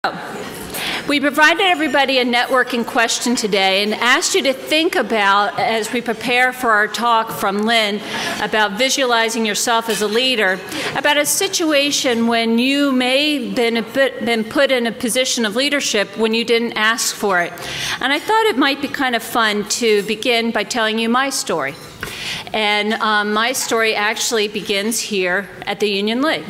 We provided everybody a networking question today and asked you to think about, as we prepare for our talk from Lynn about visualizing yourself as a leader, about a situation when you may have been put in a position of leadership when you didn't ask for it. And I thought it might be kind of fun to begin by telling you my story. And my story actually begins here at the Union League.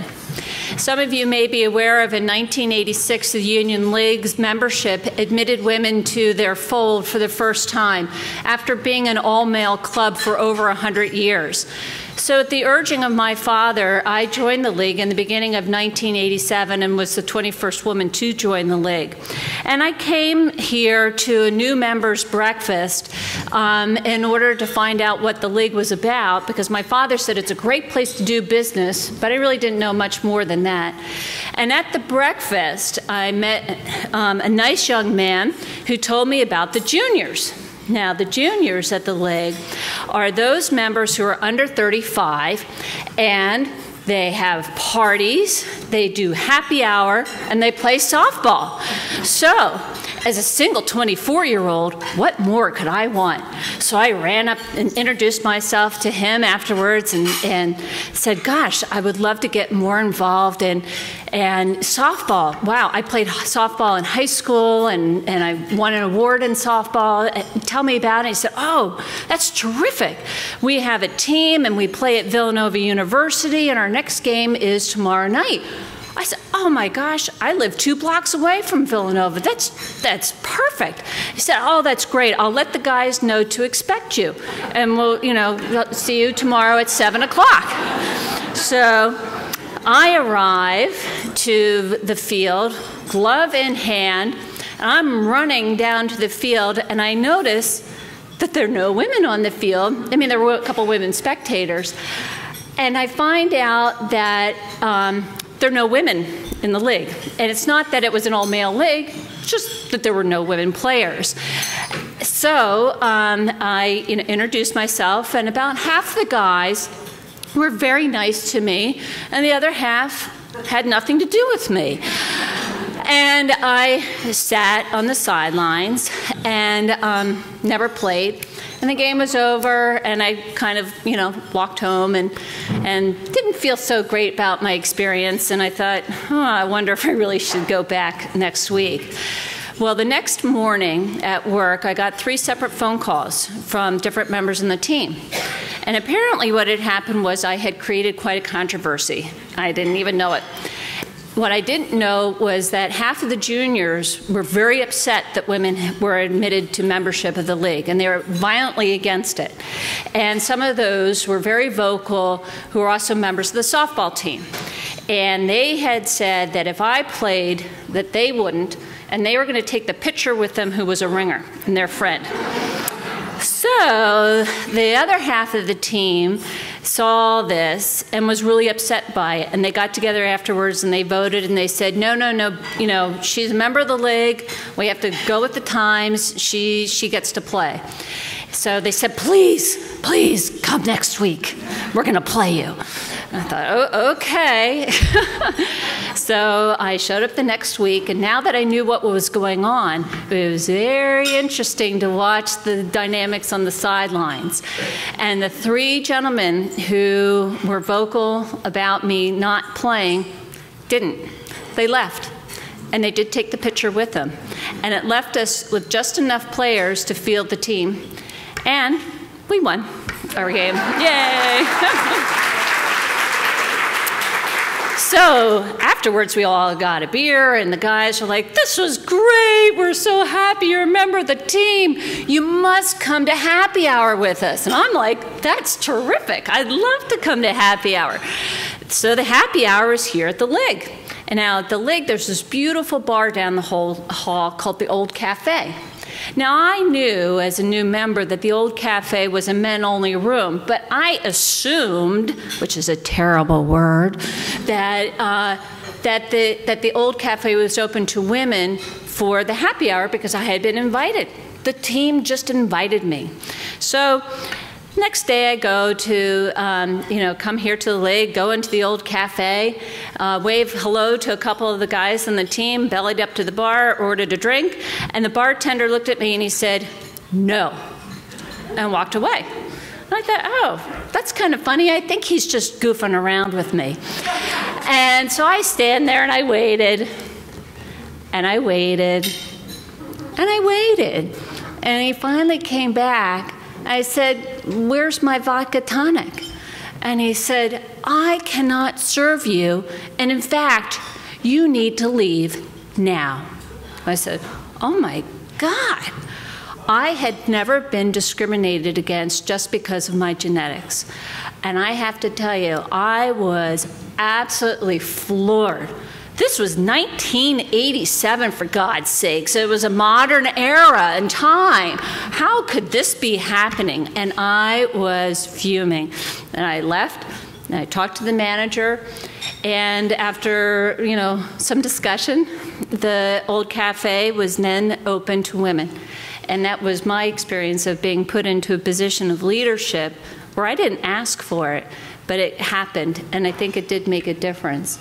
Some of you may be aware of in 1986, the Union League's membership admitted women to their fold for the first time after being an all-male club for over 100 years. So at the urging of my father, I joined the League in the beginning of 1987 and was the 21st woman to join the League. And I came here to a new members' breakfast in order to find out what the League was about, because my father said it's a great place to do business, but I really didn't know much more than that. And at the breakfast, I met a nice young man who told me about the juniors. Now, the juniors at the League are those members who are under 35, and they have parties, they do happy hour, and they play softball. So, as a single 24-year-old, what more could I want? So I ran up and introduced myself to him afterwards and said, gosh, I would love to get more involved in softball. Wow, I played softball in high school and I won an award in softball. Tell me about it. He said, oh, that's terrific. We have a team and we play at Villanova University and our next game is tomorrow night. I said, oh my gosh, I live 2 blocks away from Villanova. That's perfect. He said, oh, that's great. I'll let the guys know to expect you. And we'll, see you tomorrow at 7 o'clock. So I arrive to the field, glove in hand, and I'm running down to the field, and I notice that there are no women on the field. I mean, there were a couple women spectators. And I find out that there are no women in the league. And it's not that it was an all-male league, just that there were no women players. So I introduced myself, and about half the guys were very nice to me, and the other half had nothing to do with me. And I sat on the sidelines and never played. And the game was over, and I kind of, walked home and didn't feel so great about my experience. And I thought, oh, I wonder if I really should go back next week. Well, the next morning at work, I got 3 separate phone calls from different members in the team. And apparently what had happened was I had created quite a controversy. I didn't even know it. What I didn't know was that half of the juniors were very upset that women were admitted to membership of the league, and they were violently against it. And some of those were very vocal, who were also members of the softball team. And they had said that if I played, that they wouldn't, and they were going to take the pitcher with them who was a ringer and their friend. So the other half of the team saw this and was really upset by it, and they got together afterwards and they voted and they said, no, she's a member of the league, we have to go with the times, she gets to play. So they said, please come next week, we're going to play you. And I thought, oh, okay. So I showed up the next week, and now that I knew what was going on, it was very interesting to watch the dynamics on the sidelines. And the 3 gentlemen who were vocal about me not playing didn't. They left, and they did take the pitcher with them. And it left us with just enough players to field the team, and we won our game. Yay! So afterwards, we all got a beer, and the guys were like, this was great, we're so happy you're a member of the team. You must come to happy hour with us. And I'm like, that's terrific. I'd love to come to happy hour. So the happy hour is here at the League. And now at the League, there's this beautiful bar down the hall called the Old Cafe. Now, I knew as a new member that the Old Cafe was a men-only room, but I assumed, which is a terrible word, that the Old Cafe was open to women for the happy hour because I had been invited. The team just invited me. So Next day I go to, come here to the lake, go into the old cafe, wave hello to a couple of the guys on the team, bellied up to the bar, ordered a drink, and the bartender looked at me and he said, "No," and walked away. And I thought, oh, that's kind of funny. I think he's just goofing around with me. And so I stand there and I waited, and I waited, and I waited. And he finally came back. I said, "Where's my vodka tonic?" And he said, "I cannot serve you, and in fact, you need to leave now." I said, "Oh my God." I had never been discriminated against just because of my genetics. And I have to tell you, I was absolutely floored. This was 1987, for God's sakes. It was a modern era and time. How could this be happening? And I was fuming. And I left, and I talked to the manager, and after, some discussion, the old cafe was then open to women. And that was my experience of being put into a position of leadership where I didn't ask for it, but it happened, and I think it did make a difference.